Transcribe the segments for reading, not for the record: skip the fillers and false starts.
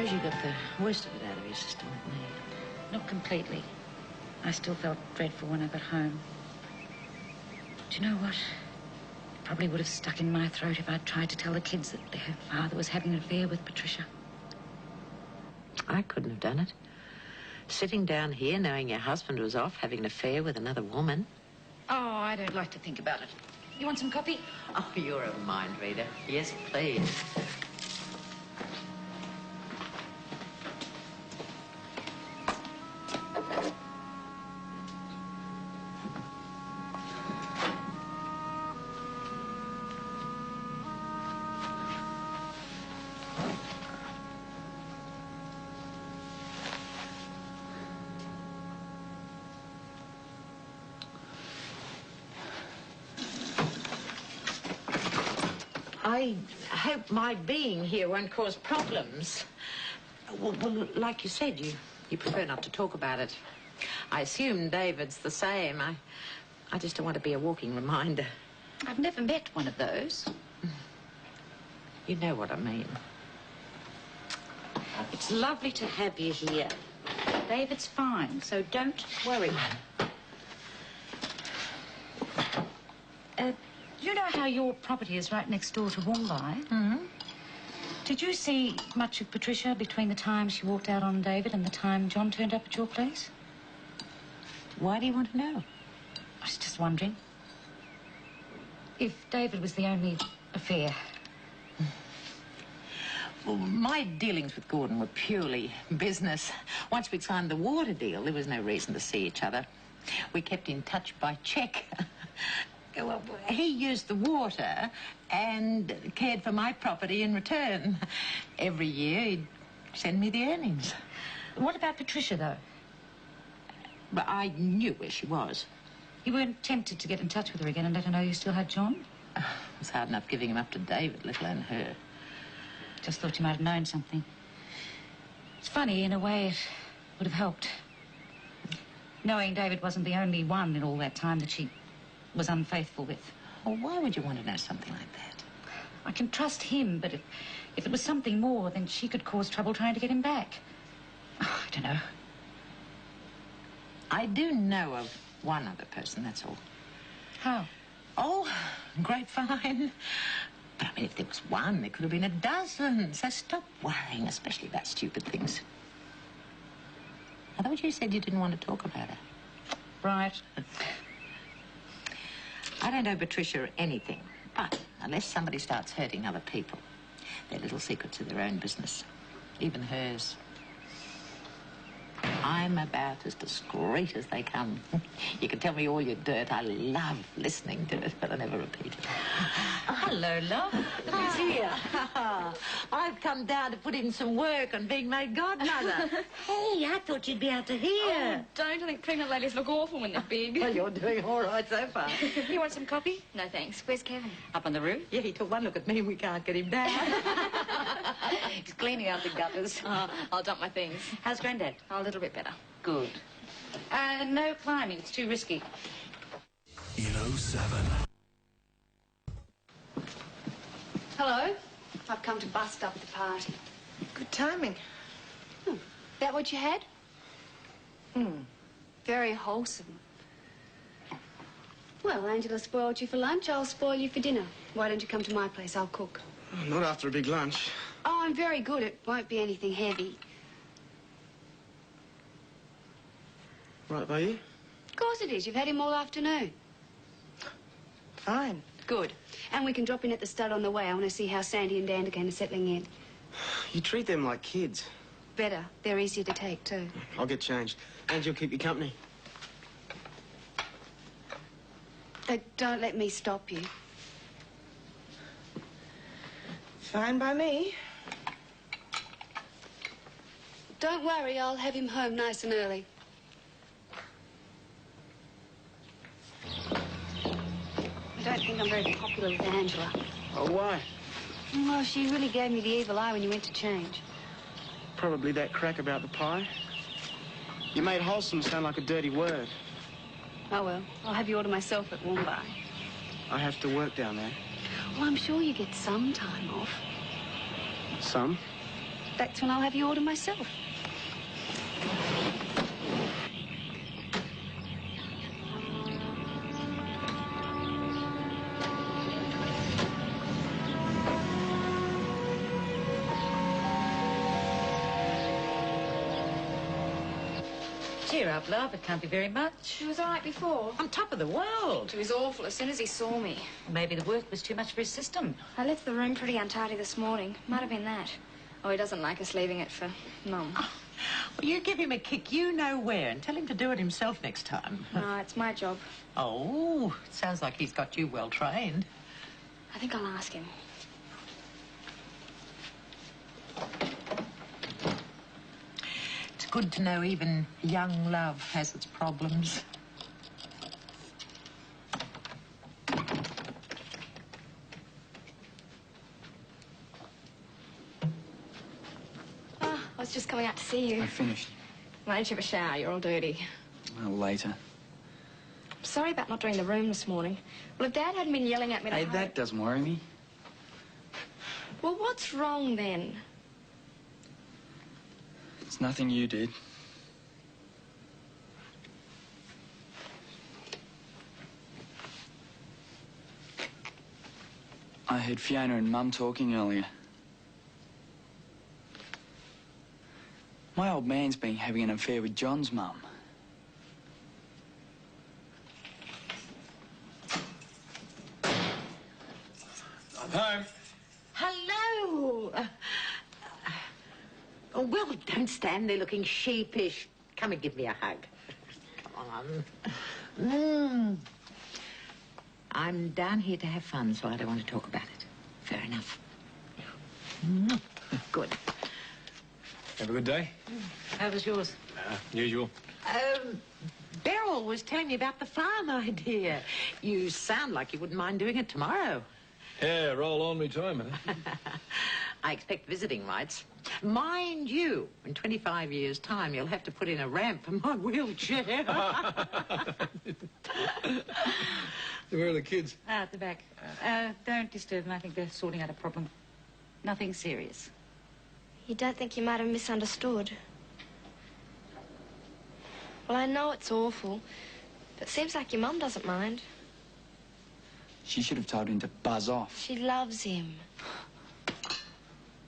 suppose you got the worst of it out of your system with me. Not completely. I still felt dreadful when I got home. Do you know what? It probably would have stuck in my throat if I'd tried to tell the kids that their father was having an affair with Patricia. I couldn't have done it. Sitting down here knowing your husband was off having an affair with another woman. Oh, I don't like to think about it. You want some coffee? Oh, you're a mind reader. Yes, please. I hope my being here won't cause problems. Well, like you said, you prefer not to talk about it. I assume David's the same. I just don't want to be a walking reminder. I've never met one of those. You know what I mean. It's lovely to have you here. David's fine, so don't worry. You know how your property is right next door to Woombai? Mm-hmm. Did you see much of Patricia between the time she walked out on David and the time John turned up at your place? Why do you want to know? I was just wondering. If David was the only affair. Well, my dealings with Gordon were purely business. Once we'd signed the water deal, there was no reason to see each other. We kept in touch by cheque. Well, he used the water and cared for my property in return. Every year, he'd send me the earnings. What about Patricia, though? But I knew where she was. You weren't tempted to get in touch with her again and let her know you still had John? It was hard enough giving him up to David, let alone her. Just thought you might have known something. It's funny, in a way, it would have helped. Knowing David wasn't the only one in all that time that she was unfaithful with. Well, why would you want to know something like that? I can trust him, but if it was something more, then she could cause trouble trying to get him back. Oh, I don't know. I do know of one other person, that's all. How? Oh, grapevine. But, I mean, if there was one, there could have been a dozen. So stop worrying, especially about stupid things. I thought you said you didn't want to talk about her. Right. I don't owe Patricia anything, but unless somebody starts hurting other people, their little secrets are their own business, even hers. I'm about as discreet as they come. You can tell me all your dirt. I love listening to it, but I never repeat it. Hello, love. Who's here? I've come down to put in some work on being made godmother. Hey, I thought you'd be out to hear. Oh, don't. I think pregnant ladies look awful when they're big. Well, you're doing all right so far. You want some coffee? No, thanks. Where's Kevin? Up on the roof? Yeah, he took one look at me and we can't get him down. He's cleaning out the gutters. I'll dump my things. How's Grandad? Oh, a little bit better. Good. No climbing. It's too risky. In 07. Hello. I've come to bust up the party. Good timing. That what you had? Very wholesome. Well, Angela spoiled you for lunch. I'll spoil you for dinner. Why don't you come to my place? I'll cook. Not after a big lunch. Oh, I'm very good. It won't be anything heavy. Right by you? Of course it is. You've had him all afternoon. Fine. Good. And we can drop in at the stud on the way. I want to see how Sandy and Dan are settling in. You treat them like kids. Better. They're easier to take, too. I'll get changed. And you'll keep you company. Don't let me stop you. Fine by me. Don't worry. I'll have him home nice and early. I don't think I'm very popular with Angela. Oh, why? Well, she really gave me the evil eye when you went to change. Probably that crack about the pie. You made wholesome sound like a dirty word. Oh, well, I'll have you all to myself at Woombai. I have to work down there. Well, I'm sure you get some time off. Some? That's when I'll have you all to myself. Cheer up, love. It can't be very much. She was all right before. On top of the world. She was awful as soon as he saw me. Maybe the work was too much for his system. I left the room pretty untidy this morning. Might have been that. Oh, he doesn't like us leaving it for Mum. Well, you give him a kick you know where and tell him to do it himself next time. No, it's my job. Oh, it sounds like he's got you well trained. I think I'll ask him. It's good to know even young love has its problems. I was just coming out to see you. I finished. Why don't you have a shower? You're all dirty. Well, later. Sorry about not doing the room this morning. Well, if Dad hadn't been yelling at me to Hey, hurry- that doesn't worry me. Well, what's wrong then? It's nothing you did. I heard Fiona and Mum talking earlier. My old man's been having an affair with John's mum. I'm home. Hello. Oh, well, don't stand there looking sheepish. Come and give me a hug. Come on. I'm down here to have fun, so I don't want to talk about it. Fair enough. Good. Have a good day? How was yours? Usual. Beryl was telling me about the farm idea. You sound like you wouldn't mind doing it tomorrow. Yeah, roll on me time, eh? I expect visiting rights. Mind you, in 25 years' time, you'll have to put in a ramp for my wheelchair. Where are the kids? At the back. Don't disturb them. I think they're sorting out a problem. Nothing serious. You don't think you might have misunderstood? Well, I know it's awful, but it seems like your Mum doesn't mind. She should have told him to buzz off. She loves him.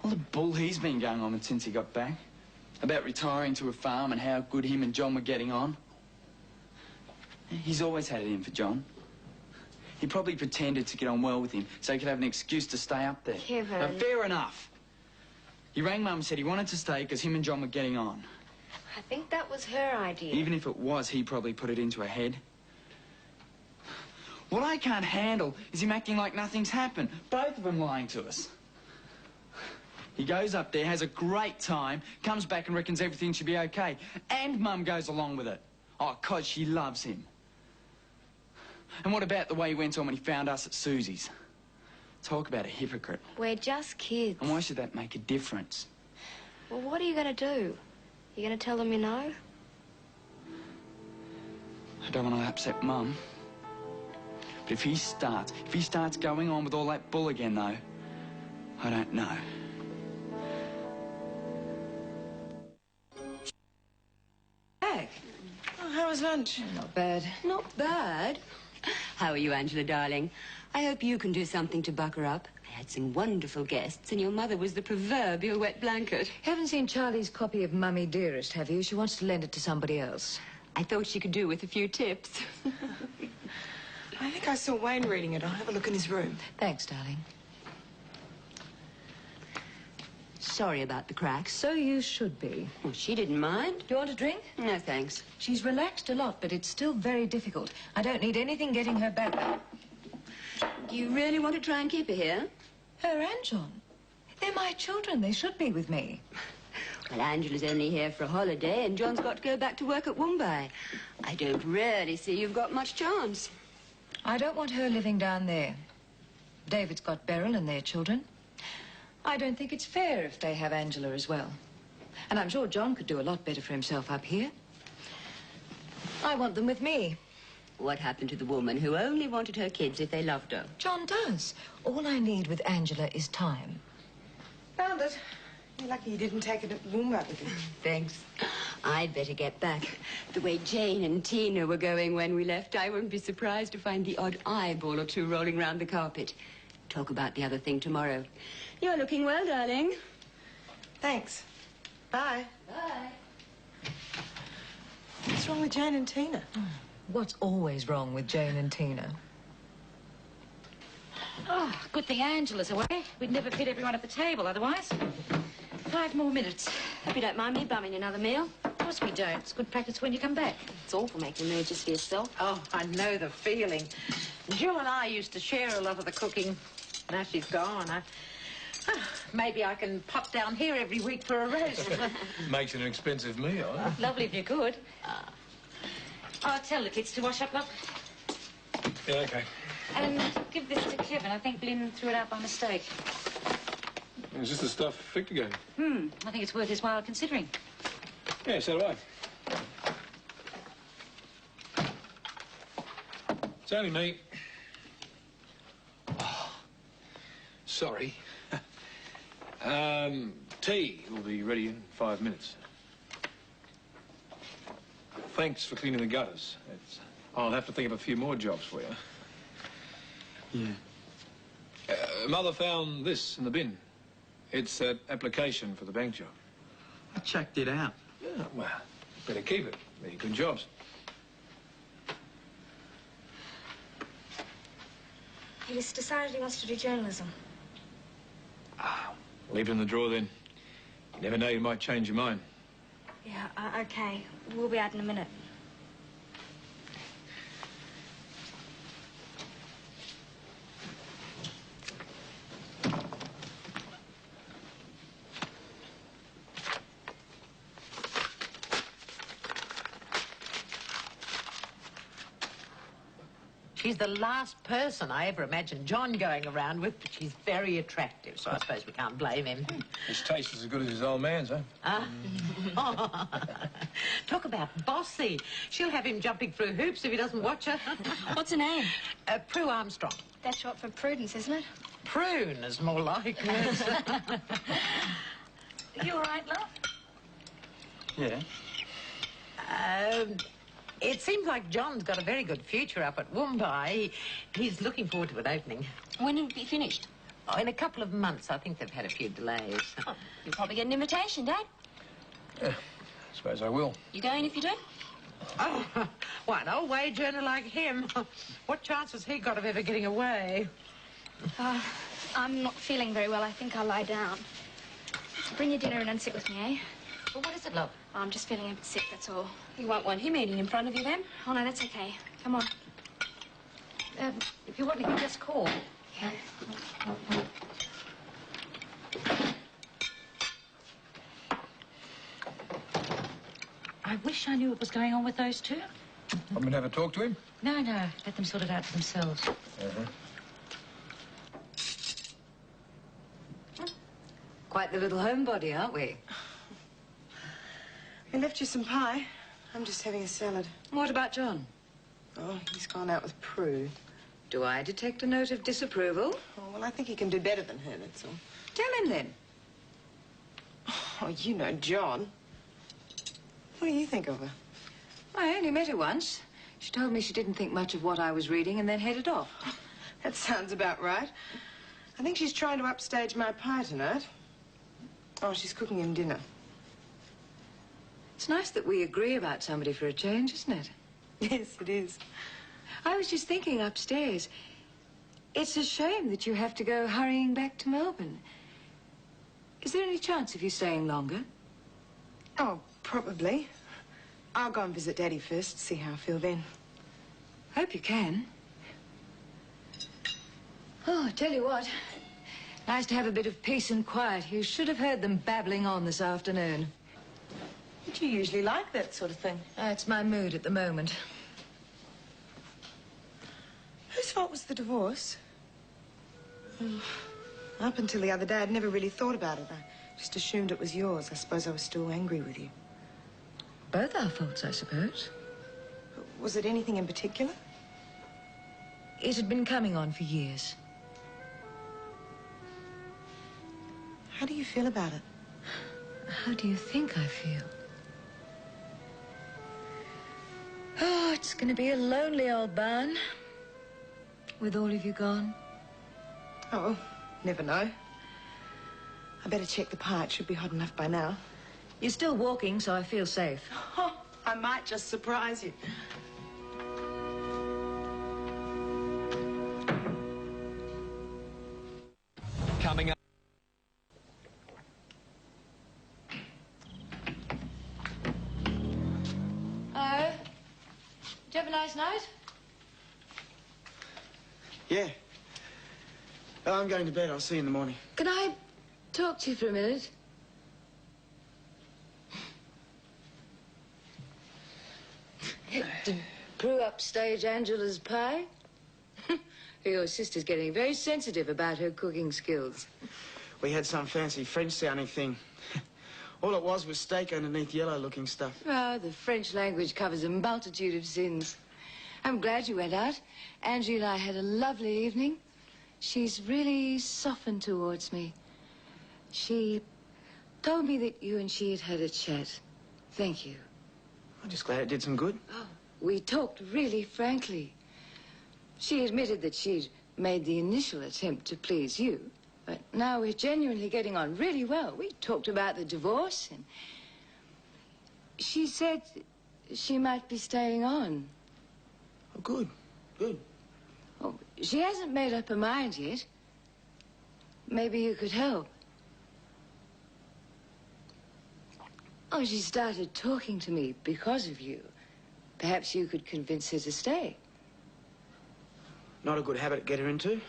All the bull he's been going on with since he got back. About retiring to a farm and how good him and John were getting on. He's always had it in for John. He probably pretended to get on well with him so he could have an excuse to stay up there. Kevin. Now, fair enough. He rang Mum and said he wanted to stay because him and John were getting on. I think that was her idea. Even if it was, he probably put it into her head. What I can't handle is him acting like nothing's happened. Both of them lying to us. He goes up there, has a great time, comes back and reckons everything should be okay. And Mum goes along with it. Oh, 'cause she loves him. And what about the way he went on when he found us at Susie's? Talk about a hypocrite. We're just kids. And why should that make a difference? Well, what are you going to do? You going to tell them you know? I don't want to upset Mum. But if he starts going on with all that bull again, though, I don't know. Back. Oh, how was lunch? Not bad. Not bad. How are you, Angela, darling? I hope you can do something to buck her up. I had some wonderful guests, and your mother was the proverbial wet blanket. Haven't seen Charlie's copy of Mummy Dearest, have you? She wants to lend it to somebody else. I thought she could do with a few tips. I think I saw Wayne reading it. I'll have a look in his room. Thanks, darling. Sorry about the cracks. So you should be. Well, she didn't mind. Do you want a drink? No, thanks. She's relaxed a lot, but it's still very difficult. I don't need anything getting her back. Do you really want to try and keep her here? Her and John. They're my children. They should be with me. Well, Angela's only here for a holiday, and John's got to go back to work at Woombai. I don't really see you've got much chance. I don't want her living down there. David's got Beryl and their children. I don't think it's fair if they have Angela as well. And I'm sure John could do a lot better for himself up here. I want them with me. What happened to the woman who only wanted her kids if they loved her? John does. All I need with Angela is time. Found it. You're lucky you didn't take it at Woomba with you. Thanks. I'd better get back. The way Jane and Tina were going when we left, I won't be surprised to find the odd eyeball or two rolling round the carpet. Talk about the other thing tomorrow. You're looking well, darling. Thanks. Bye. Bye. What's wrong with Jane and Tina? What's always wrong with Jane and Tina? Oh, good thing Angela's away. We'd never fit everyone at the table otherwise. 5 more minutes. Hope you don't mind me bumming another meal. Of course we don't. It's good practice when you come back. It's awful making meals just for yourself. Oh, I know the feeling. Jill and I used to share a lot of the cooking. Now she's gone. Maybe I can pop down here every week for a roast. Makes it an expensive meal, huh? Lovely if you could. I'll tell the kids to wash up, love. Yeah, okay. And give this to Kevin. I think Lynn threw it out by mistake. Is this the stuff Victor gave you? I think it's worth his while considering. Yeah, so do I. It's only me. Oh, sorry. Tea will be ready in 5 minutes. Thanks for cleaning the gutters. I'll have to think of a few more jobs for you. Yeah. Mother found this in the bin. It's that application for the bank job. I checked it out. Yeah, well, better keep it. They're good jobs. He's decided he wants to do journalism. Leave it in the drawer then. You never know, you might change your mind. Yeah, okay. We'll be out in a minute. She's the last person I ever imagined John going around with, but she's very attractive, so I suppose we can't blame him. His taste is as good as his old man's, huh? Talk about bossy. She'll have him jumping through hoops if he doesn't watch her. What's her name? Prue Armstrong. That's short for Prudence, isn't it? Prune is more like it. You all right, love? Yeah. It seems like John's got a very good future up at Woomba. He's looking forward to it opening. When will it be finished? Oh, in a couple of months. I think they've had a few delays. Oh, you'll probably get an invitation, Dad. Yeah, I suppose I will. You going if you do? Oh, why, an old wage earner like him? What chance has he got of ever getting away? I'm not feeling very well. I think I'll lie down. Bring your dinner in and sit with me, eh? Well, what is it, love? Oh, I'm just feeling a bit sick, that's all. You won't want him eating in front of you, then? Oh, no, that's okay. Come on. If you want anything, just call. Yeah. I wish I knew what was going on with those two. Want me to have a talk to him? No, let them sort it out for themselves. Quite the little homebody, aren't we? I left you some pie. I'm just having a salad. What about John? Oh, he's gone out with Prue. Do I detect a note of disapproval? Oh, well, I think he can do better than her, that's all. Tell him then. Oh, you know John. What do you think of her? I only met her once. She told me she didn't think much of what I was reading and then headed off. That sounds about right. I think she's trying to upstage my pie tonight. Oh, she's cooking him dinner. It's nice that we agree about somebody for a change, isn't it? Yes, it is. I was just thinking upstairs. It's a shame that you have to go hurrying back to Melbourne. Is there any chance of you staying longer? Oh, probably. I'll go and visit Daddy first, see how I feel then. Hope you can. Oh, I tell you what. Nice to have a bit of peace and quiet. You should have heard them babbling on this afternoon. But you usually like that sort of thing. It's my mood at the moment. Whose fault was the divorce? Up until the other day, I'd never really thought about it. I just assumed it was yours. I suppose I was still angry with you. Both our faults, I suppose. Was it anything in particular? It had been coming on for years. How do you feel about it? How do you think I feel? Oh, it's going to be a lonely old barn with all of you gone. Oh, never know. I better check the pie. It should be hot enough by now. You're still walking, so I feel safe. Oh, I might just surprise you. Coming up. Hello? Did you have a nice night? Yeah. I'm going to bed. I'll see you in the morning. Can I talk to you for a minute? Did Prue upstage Angela's pie? Your sister's getting very sensitive about her cooking skills. We had some fancy French-sounding thing. All it was steak underneath yellow-looking stuff. Oh, the French language covers a multitude of sins. I'm glad you went out. Angie and I had a lovely evening. She's really softened towards me. She told me that you and she had had a chat. Thank you. I'm just glad it did some good. Oh, we talked really frankly. She admitted that she'd made the initial attempt to please you, but now we're genuinely getting on really well. We talked about the divorce, and she said she might be staying on. Oh, good. Good. Oh, she hasn't made up her mind yet. Maybe you could help. Oh, she started talking to me because of you. Perhaps you could convince her to stay. Not a good habit to get her into.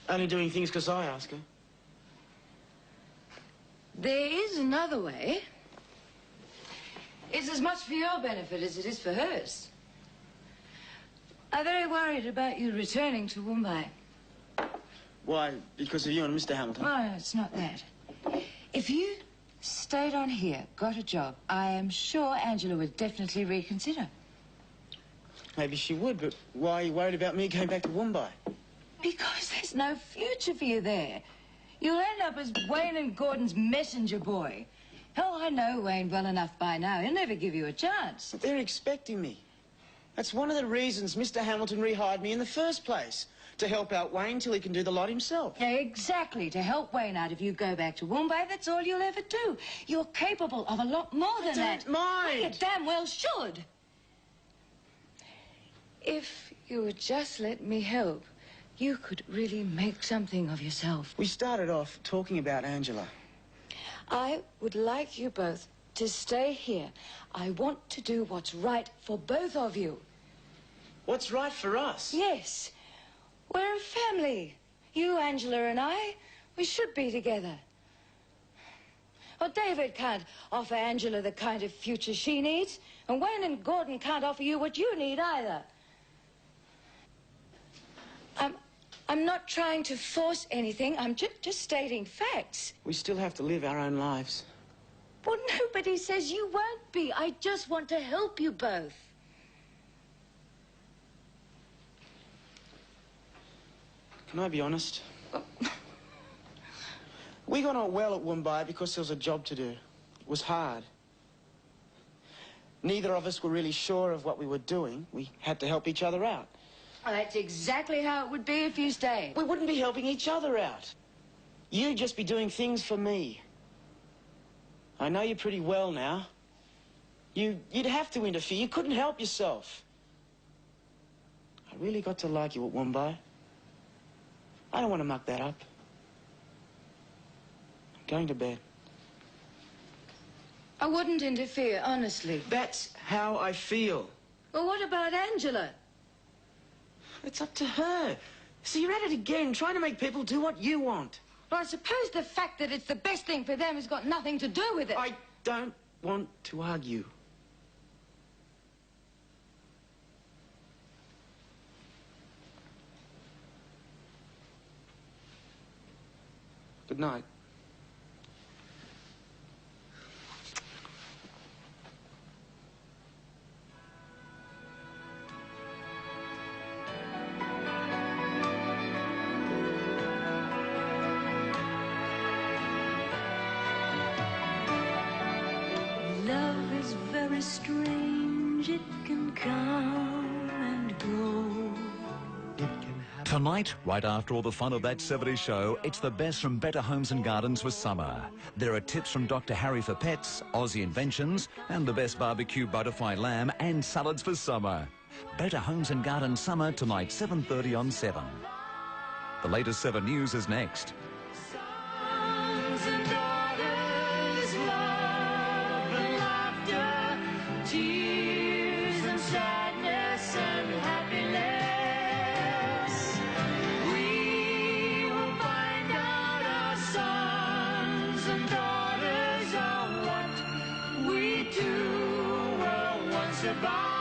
Only doing things because I ask her. There is another way. It's as much for your benefit as it is for hers. I'm very worried about you returning to Mumbai. Why? Because of you and Mr. Hamilton? Oh, no, it's not that. If you stayed on here, got a job, I am sure Angela would definitely reconsider. Maybe she would, but why are you worried about me going back to Mumbai? Because there's no future for you there. You'll end up as Wayne and Gordon's messenger boy. Hell, I know Wayne well enough by now. He'll never give you a chance. But they're expecting me. That's one of the reasons Mr. Hamilton rehired me in the first place. To help out Wayne till he can do the lot himself. Yeah, exactly. To help Wayne out if you go back to Mumbai, that's all you'll ever do. You're capable of a lot more than that. I don't mind. Well, you damn well should. If you would just let me help, you could really make something of yourself. We started off talking about Angela. I would like you both to stay here. I want to do what's right for both of you. What's right for us? Yes. We're a family. You, Angela, and I, we should be together. Well, David can't offer Angela the kind of future she needs, and Wayne and Gordon can't offer you what you need either. I'm not trying to force anything. I'm just stating facts. We still have to live our own lives. Well, nobody says you won't be. I just want to help you both. Can I be honest? We got on well at Mumbai because there was a job to do. It was hard. Neither of us were really sure of what we were doing. We had to help each other out. Well, that's exactly how it would be if you stayed. We wouldn't be helping each other out. You'd just be doing things for me. I know you pretty well now. You'd have to interfere. You couldn't help yourself. I really got to like you at Mumbai. I don't want to muck that up. I'm going to bed. I wouldn't interfere, honestly. That's how I feel. Well, what about Angela? It's up to her. See, you're at it again, trying to make people do what you want. Well, I suppose the fact that it's the best thing for them has got nothing to do with it. I don't want to argue. Good night. strange, it can come and go. Tonight, right after all the fun of That 70s Show, it's the best from Better Homes and Gardens for summer. There are tips from Dr. Harry for pets, Aussie inventions, and the best barbecue butterfly lamb and salads for summer. Better Homes and Gardens Summer tonight, 7:30 on 7. The latest 7 News is next. Sons and daughters, love and laughter, tears and sadness and happiness. We will find out our sons and daughters are what we two were once about.